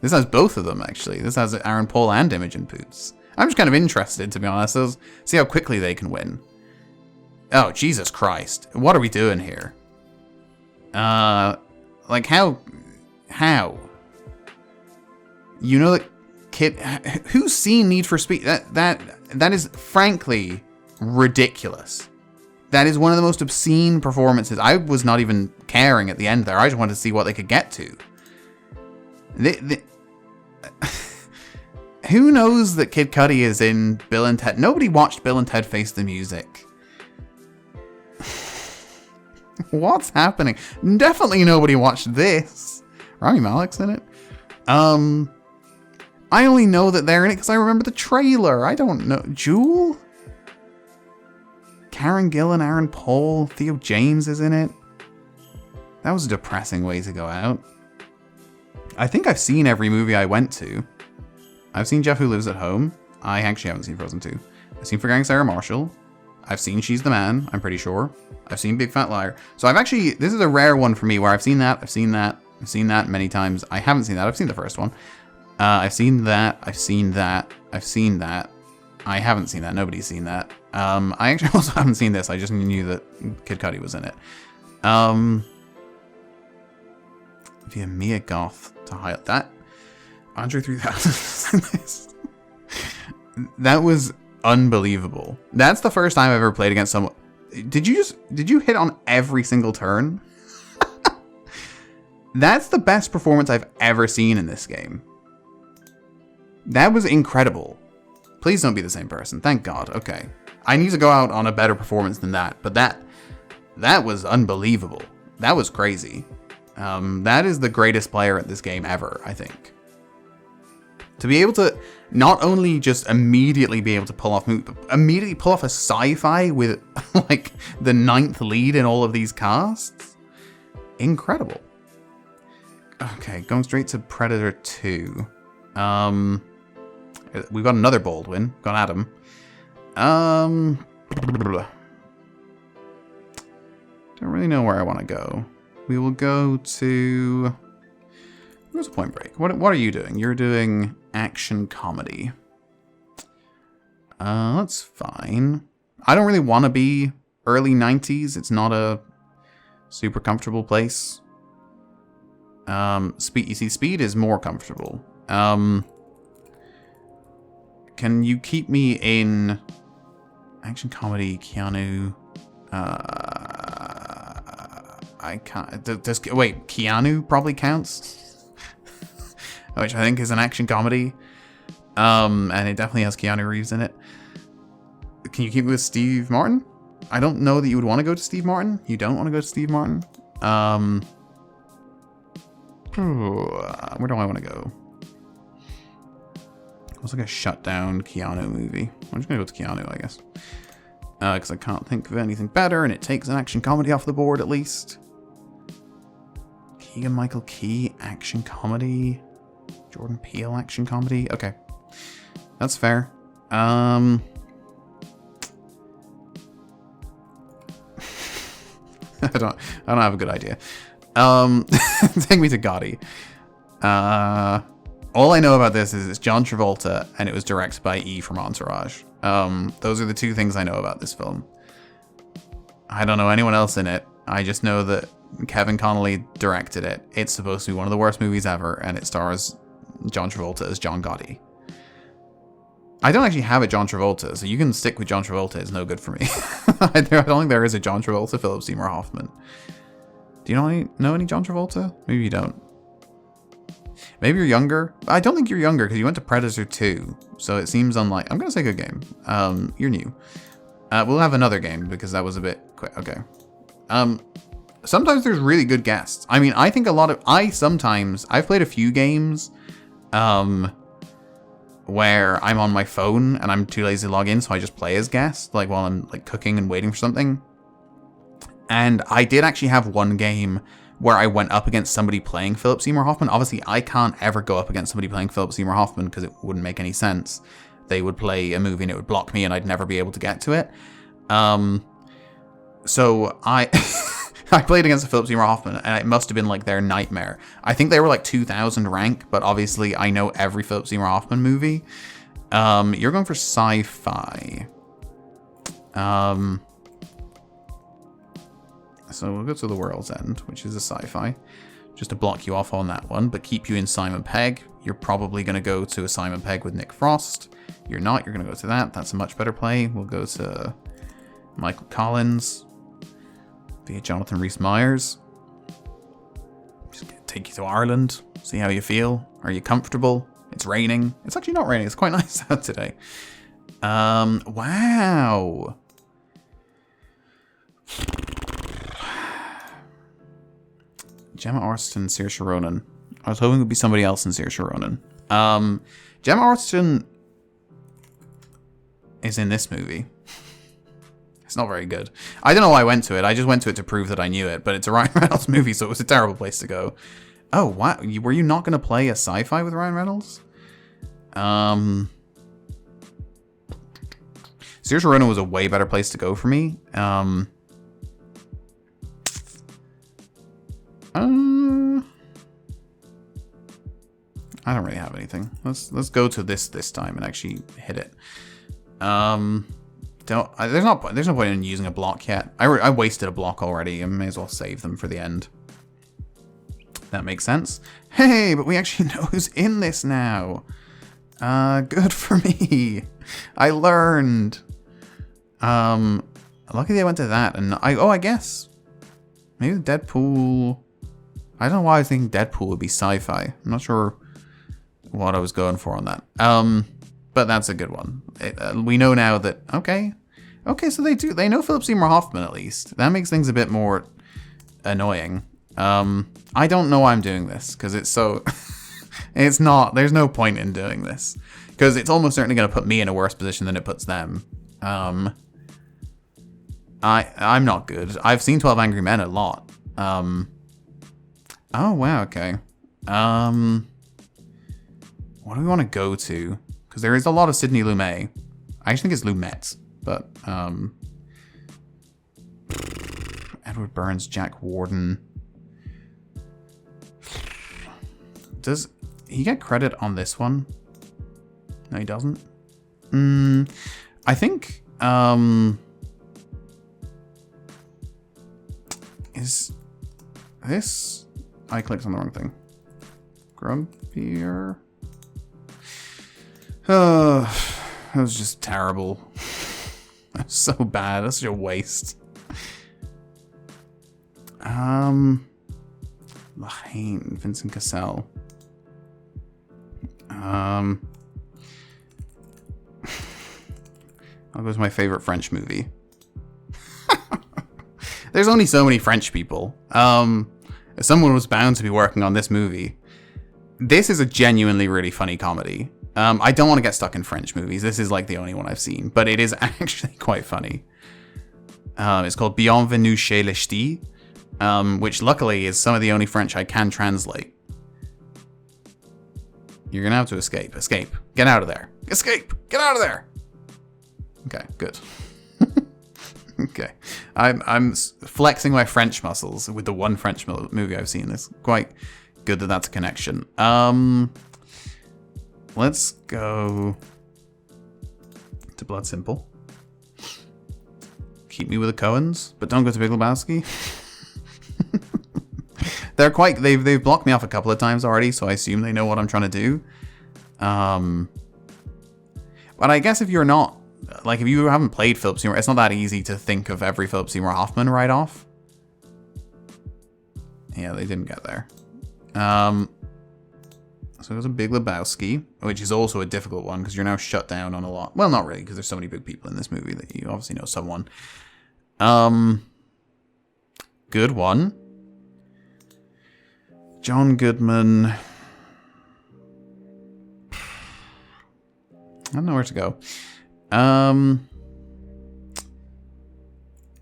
This has both of them, actually. This has Aaron Paul and Imogen Poots. I'm just kind of interested, to be honest. So see how quickly they can win. Oh, Jesus Christ. What are we doing here? Like, how? You know that kid... Who's seen Need for Speed? That is, frankly, ridiculous. That is one of the most obscene performances. I was not even caring at the end there. I just wanted to see what they could get to. Who knows that Kid Cudi is in Bill and Ted? Nobody watched Bill and Ted Face the Music. What's happening? Definitely nobody watched this. Rami Malek's in it. I only know that they're in it because I remember the trailer. I don't know. Jewel? Karen Gillan, Aaron Paul, Theo James is in it. That was a depressing way to go out. I think I've seen every movie I went to. I've seen Jeff Who Lives at Home. I actually haven't seen Frozen 2. I've seen Forgetting Sarah Marshall. I've seen She's the Man, I'm pretty sure. I've seen Big Fat Liar. So I've actually... This is a rare one for me where I've seen that many times. I haven't seen that. I've seen the first one. I've seen that. I've seen that. I haven't seen that. Nobody's seen that. I actually also haven't seen this. I just knew that Kid Cudi was in it. Via Mia Goth to highlight that. Andre 3000 was in this. That was unbelievable. That's the first time I've ever played against someone. Did you hit on every single turn? That's the best performance I've ever seen in this game. That was incredible. Please don't be the same person. Thank God. Okay. I need to go out on a better performance than that. But that was unbelievable. That was crazy. That is the greatest player at this game ever, I think. To be able to not only just immediately be able to pull off a sci-fi with like the 9th lead in all of these casts. Incredible. Okay, going straight to Predator 2. We've got another Baldwin. We've got Adam. Don't really know where I want to go. We will go to... Where's Point Break? What are you doing? You're doing action comedy. That's fine. I don't really want to be early 90s. It's not a super comfortable place. Speed is more comfortable. Can you keep me in action comedy, Keanu? I can't. Wait, Keanu probably counts, which I think is an action comedy. And it definitely has Keanu Reeves in it. Can you keep me with Steve Martin? I don't know that you would want to go to Steve Martin. You don't want to go to Steve Martin. Where do I want to go? It was like a shutdown Keanu movie. I'm just gonna go to Keanu, I guess. Because I can't think of anything better, and it takes an action comedy off the board at least. Keegan-Michael Key, action comedy. Jordan Peele, action comedy. Okay. That's fair. I don't have a good idea. Take me to Gotti. All I know about this is it's John Travolta, and it was directed by E from Entourage. Those are the two things I know about this film. I don't know anyone else in it. I just know that Kevin Connolly directed it. It's supposed to be one of the worst movies ever, and it stars John Travolta as John Gotti. I don't actually have a John Travolta, so you can stick with John Travolta. It's no good for me. I don't think there is a John Travolta Philip Seymour Hoffman. Do you know any John Travolta? Maybe you don't. Maybe you're younger. I don't think you're younger because you went to Predator 2, so it seems unlike. I'm gonna say good game. You're new. We'll have another game because that was a bit quick. Okay. Sometimes there's really good guests. I mean, I think I've played a few games, where I'm on my phone and I'm too lazy to log in, so I just play as guest, like while I'm like cooking and waiting for something. And I did actually have one game where I went up against somebody playing Philip Seymour Hoffman. Obviously, I can't ever go up against somebody playing Philip Seymour Hoffman because it wouldn't make any sense. They would play a movie and it would block me and I'd never be able to get to it. So I I played against Philip Seymour Hoffman, and it must have been like their nightmare. I think they were like 2,000 rank, but obviously I know every Philip Seymour Hoffman movie. You're going for sci-fi. So we'll go to The World's End, which is a sci-fi, just to block you off on that one, but keep you in Simon Pegg. You're probably going to go to a Simon Pegg with Nick Frost. You're not. You're going to go to that. That's a much better play. We'll go to Michael Collins via Jonathan Rhys-Meyers. Just take you to Ireland, see how you feel. Are you comfortable? It's raining. It's actually not raining. It's quite nice out today. Wow. Gemma Arterton, Saoirse Ronan. I was hoping it would be somebody else in Saoirse Ronan. Gemma Arterton is in this movie. It's not very good. I don't know why I went to it. I just went to it to prove that I knew it, but it's a Ryan Reynolds movie, so it was a terrible place to go. Oh, wow. Were you not going to play a sci-fi with Ryan Reynolds? Saoirse Ronan was a way better place to go for me. I don't really have anything. Let's go to this time and actually hit it. There's no point in using a block yet. I wasted a block already. I may as well save them for the end. That makes sense. Hey, but we actually know who's in this now. Good for me. I learned. Lucky they went to that, and I guess maybe Deadpool. I don't know why I was thinking Deadpool would be sci-fi. I'm not sure what I was going for on that. But that's a good one. We know now that okay, so they know Philip Seymour Hoffman at least. That makes things a bit more annoying. I don't know why I'm doing this because it's so. It's not. There's no point in doing this because it's almost certainly going to put me in a worse position than it puts them. I'm not good. I've seen 12 Angry Men a lot. Oh wow. Okay. What do we want to go to? Because there is a lot of Sidney Lumet. I actually think it's Lumet, but Edward Burns, Jack Warden. Does he get credit on this one? No, he doesn't. I think is this? I clicked on the wrong thing. Grumpier. That was just terrible. That's so bad. That's such a waste. Lahane, Vincent Cassel. I'll go with my favorite French movie. There's only so many French people. Someone was bound to be working on this movie. This is a genuinely really funny comedy. I don't want to get stuck in French movies. This is like the only one I've seen, but it is actually quite funny. It's called Bienvenue chez les Ch'tis, which luckily is some of the only French I can translate. You're gonna have to escape. Escape. Get out of there. Escape. Get out of there. Okay, good. Okay. I'm flexing my French muscles with the one French movie I've seen. It's quite good that that's a connection. Let's go to Blood Simple. Keep me with the Coens, but don't go to Big Lebowski. They've blocked me off a couple of times already, so I assume they know what I'm trying to do. But I guess if you're not, like, if you haven't played Philip Seymour, it's not that easy to think of every Philip Seymour Hoffman right off. Yeah, they didn't get there. So there's a Big Lebowski, which is also a difficult one because you're now shut down on a lot. Well, not really, because there's so many big people in this movie that you obviously know someone. Good one. John Goodman. I don't know where to go.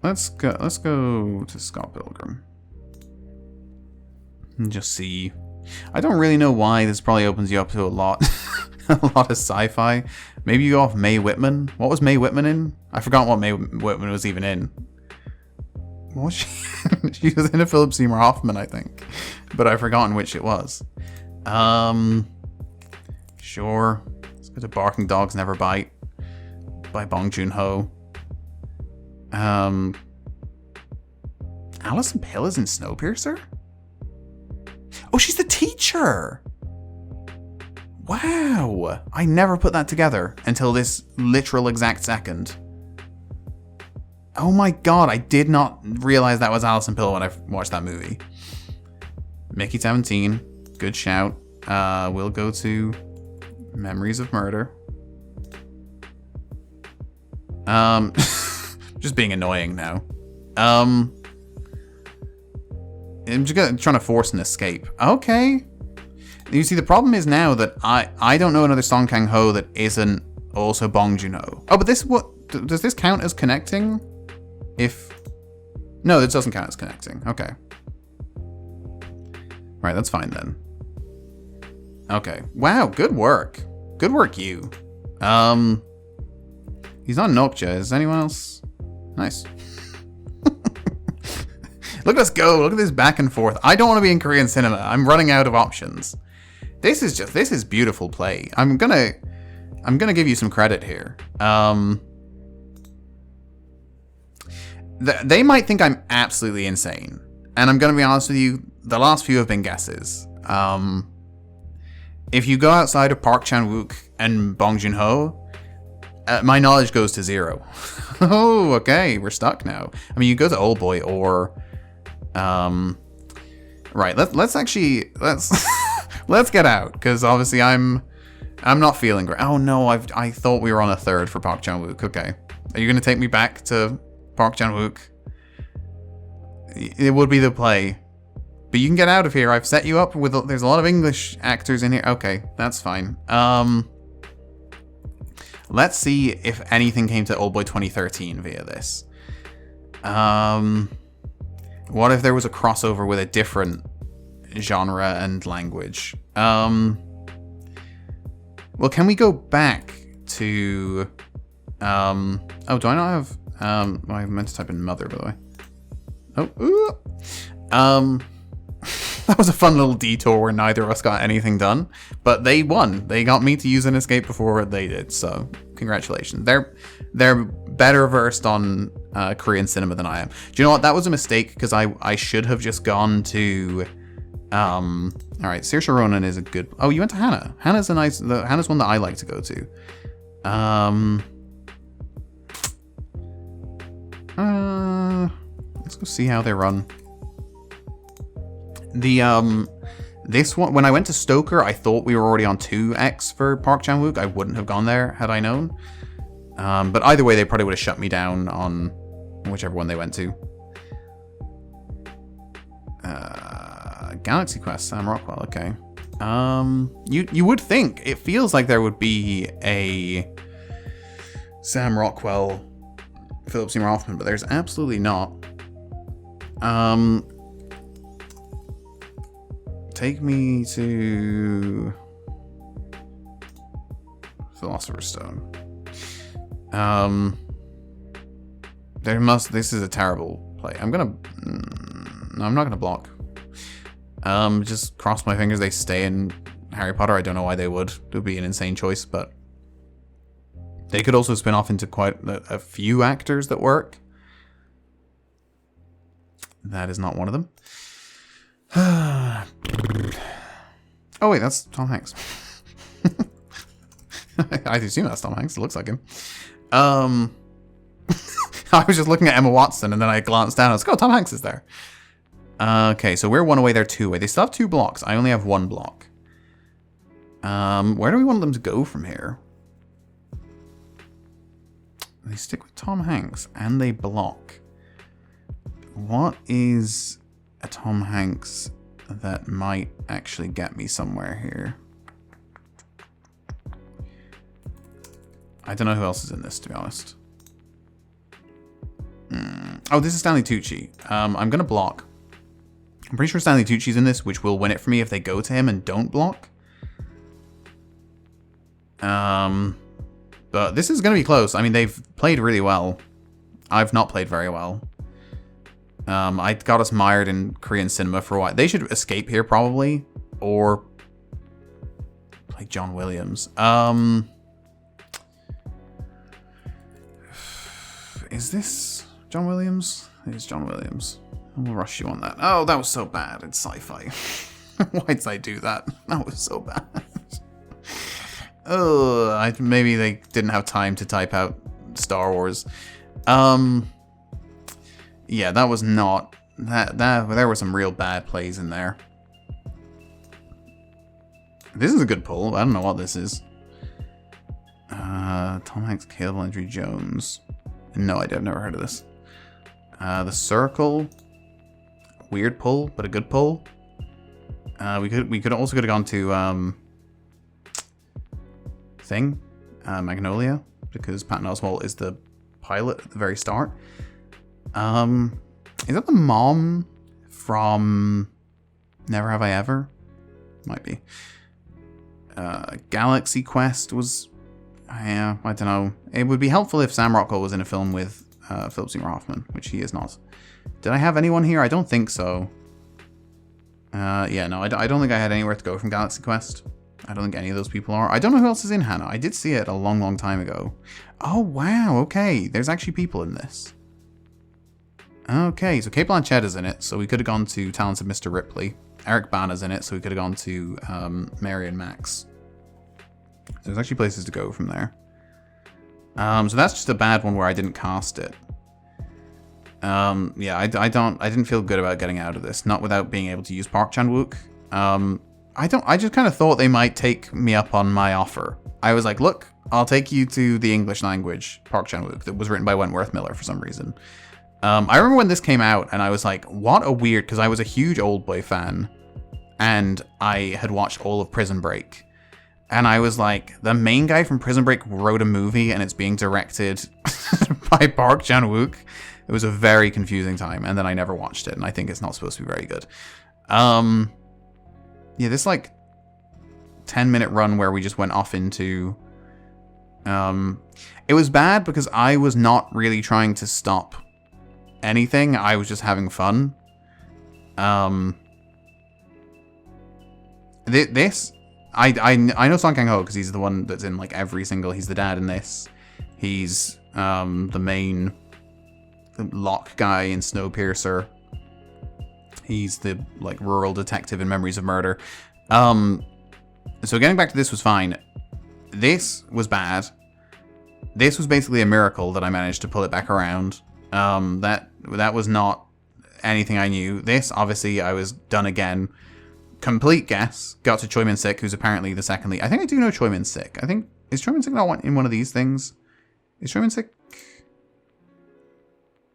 Let's go to Scott Pilgrim. And just see. I don't really know why. This probably opens you up to a lot of sci-fi. Maybe you go off Mae Whitman. What was Mae Whitman in? I forgot what Mae Whitman was even in. What was she? She was in a Philip Seymour Hoffman, I think, but I've forgotten which it was. Sure. Let's go to Barking Dogs Never Bite by Bong Joon-ho. Alison Pill is in Snowpiercer? Oh, she's the teacher! Wow! I never put that together until this literal exact second. Oh my god, I did not realize that was Alison Pill when I watched that movie. Mickey 17, good shout. We'll go to Memories of Murder. Just being annoying now. I'm just trying to force an escape. Okay. You see, the problem is now that I don't know another Song Kang-ho that isn't also Bong Joon-ho. Oh, but this, does this count as connecting? No, this doesn't count as connecting. Okay. Right, that's fine then. Okay. Wow, good work. Good work, you. He's not Nokja. Is anyone else? Nice. Look at us go. Look at this back and forth. I don't want to be in Korean cinema. I'm running out of options. This is beautiful play. I'm gonna give you some credit here. They might think I'm absolutely insane. And I'm gonna be honest with you, the last few have been guesses. if you go outside of Park Chan-wook and Bong Joon-ho, my knowledge goes to 0. Oh, okay, we're stuck now. I mean, you go to Old Boy or, right. Let's let's get out, because obviously I'm not feeling great. Oh no, I thought we were on a 3rd for Park Chan-wook. Okay, are you gonna take me back to Park Chan-wook? It would be the play, but you can get out of here. I've set you up with. There's a lot of English actors in here. Okay, that's fine. Let's see if anything came to Oldboy 2013 via this. What if there was a crossover with a different genre and language? Well, can we go back to... oh, do I not have... I meant to type in mother, by the way. Oh, that was a fun little detour where neither of us got anything done, but they won. They got me to use an escape before they did, so congratulations. They're better versed on Korean cinema than I am. Do you know what? That was a mistake, because I should have just gone to... all right, Saoirse Ronan is a good... Oh, you went to Hannah. Hannah's one that I like to go to. Let's go see how they run. This one, when I went to Stoker, I thought we were already on 2x for Park Chan-wook. I wouldn't have gone there had I known. But either way, they probably would have shut me down on whichever one they went to. Galaxy Quest, Sam Rockwell, okay. You would think, it feels like there would be a Sam Rockwell, Philip Seymour Hoffman, but there's absolutely not. Take me to Philosopher's Stone. This is a terrible play. No, I'm not gonna block. Just cross my fingers they stay in Harry Potter. I don't know why they would. It would be an insane choice, but they could also spin off into quite a few actors that work. That is not one of them. Oh wait, that's Tom Hanks. I assume that's Tom Hanks. It looks like him. I was just looking at Emma Watson, and then I glanced down. I was like, oh, Tom Hanks is there. Okay, so we're 1 away, they're 2 away. They still have 2 blocks. I only have 1 block. Where do we want them to go from here? They stick with Tom Hanks, and they block. What is a Tom Hanks that might actually get me somewhere here? I don't know who else is in this, to be honest. Oh, this is Stanley Tucci. I'm going to block. I'm pretty sure Stanley Tucci's in this, which will win it for me if they go to him and don't block. But this is going to be close. I mean, they've played really well. I've not played very well. I got us mired in Korean cinema for a while. They should escape here, probably. Or play John Williams. Is this John Williams? It is John Williams. We'll rush you on that. Oh, that was so bad. It's sci-fi. Why did I do that? That was so bad. Oh, maybe they didn't have time to type out Star Wars. Yeah, that was not... There were some real bad plays in there. This is a good pull. I don't know what this is. Tom Hanks, Caleb Landry Jones. No idea. I've never heard of this. The Circle. Weird pull, but a good pull. We could also have gone to Magnolia, because Patton Oswalt is the pilot at the very start. Is that the mom from Never Have I Ever? Might be. Galaxy Quest was... Yeah, I don't know. It would be helpful if Sam Rockwell was in a film with Philip Seymour Hoffman, which he is not. Did I have anyone here? I don't think so. Yeah, no, I don't think I had anywhere to go from Galaxy Quest. I don't think any of those people are. I don't know who else is in Hannah. I did see it a long, long time ago. Oh, wow, okay. There's actually people in this. Okay, so Kate Blanchett is in it, so we could have gone to Talented Mr. Ripley. Eric Bana's in it, so we could have gone to Mary and Max. So there's actually places to go from there. So that's just a bad one where I didn't cast it. Yeah, I didn't feel good about getting out of this, not without being able to use Park Chan-wook. I just kind of thought they might take me up on my offer. I was like, look, I'll take you to the English language Park Chan-wook that was written by Wentworth Miller for some reason. I remember when this came out and I was like, what a weird, because I was a huge Oldboy fan and I had watched all of Prison Break. And I was like, the main guy from Prison Break wrote a movie and it's being directed by Park Chan-wook. It was a very confusing time, and then I never watched it, and I think it's not supposed to be very good. Yeah, this like 10-minute run where we just went off into... it was bad because I was not really trying to stop anything. I was just having fun. This... I know Song Kang-ho because he's the one that's in like every single... He's the dad in this. He's the main Locke guy in Snowpiercer. He's the like rural detective in Memories of Murder. So getting back to this was fine. This was bad. This was basically a miracle that I managed to pull it back around. That was not anything I knew. This, obviously, I was done again. Complete guess. Got to Choi Min-sik, who's apparently the second lead. I think I do know Choi Min-sik. I think... Is Choi Min-sik not in one of these things? Is Choi Min-sik...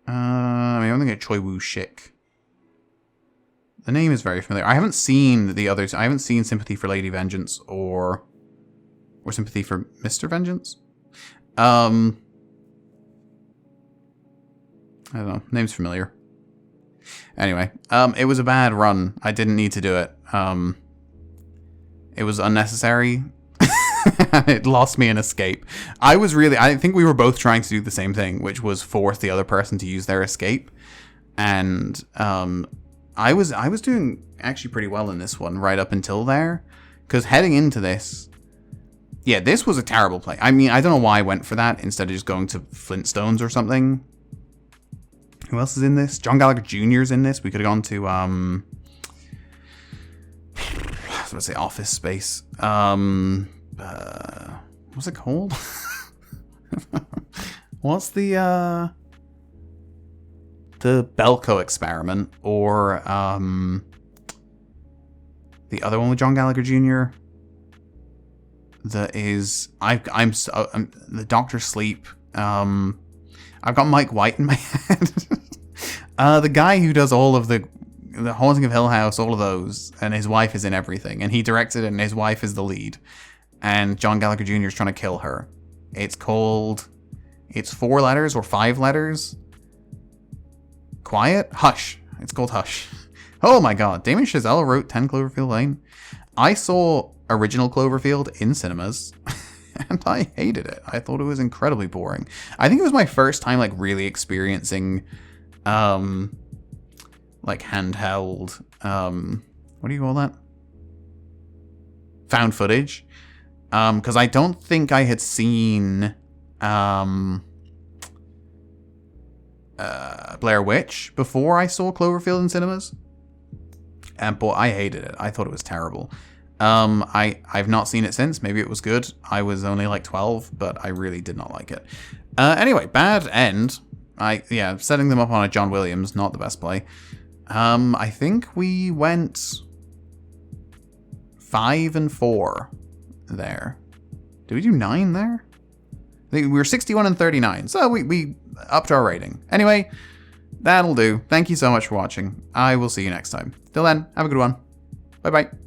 I'm thinking of Choi Woo-shik. The name is very familiar. I haven't seen the others. I haven't seen Sympathy for Lady Vengeance or Sympathy for Mr. Vengeance. I don't know. Name's familiar. Anyway, it was a bad run. I didn't need to do it. It was unnecessary. It lost me an escape. I think we were both trying to do the same thing, which was force the other person to use their escape. And I was doing actually pretty well in this one right up until there. Because heading into this, yeah, this was a terrible play. I mean, I don't know why I went for that instead of just going to Flintstones or something. Who else is in this? John Gallagher Jr. is in this. We could have gone to, I was going to say Office Space. What's it called? What's the Belko Experiment, or the other one with John Gallagher Jr. That is I'm the Doctor Sleep. I've got Mike White in my head. The guy who does all of the Haunting of Hill House, all of those, and his wife is in everything, and he directed it, and his wife is the lead, and John Gallagher Jr. is trying to kill her. It's 4 letters or 5 letters. Quiet? Hush. It's called Hush. Oh my god, Damien Chazelle wrote 10 Cloverfield Lane. I saw original Cloverfield in cinemas, and I hated it. I thought it was incredibly boring. I think it was my first time like really experiencing like handheld what do you call that? Found footage. Because I don't think I had seen Blair Witch before I saw Cloverfield in cinemas. And boy, I hated it. I thought it was terrible. I've not seen it since. Maybe it was good. I was only like 12, but I really did not like it. Anyway, bad end. Setting them up on a John Williams, not the best play. I think we went 5 and 4 there. Did we do 9 there? I think we were 61 and 39, so we upped our rating. Anyway, that'll do. Thank you so much for watching. I will see you next time. Till then, have a good one. Bye-bye.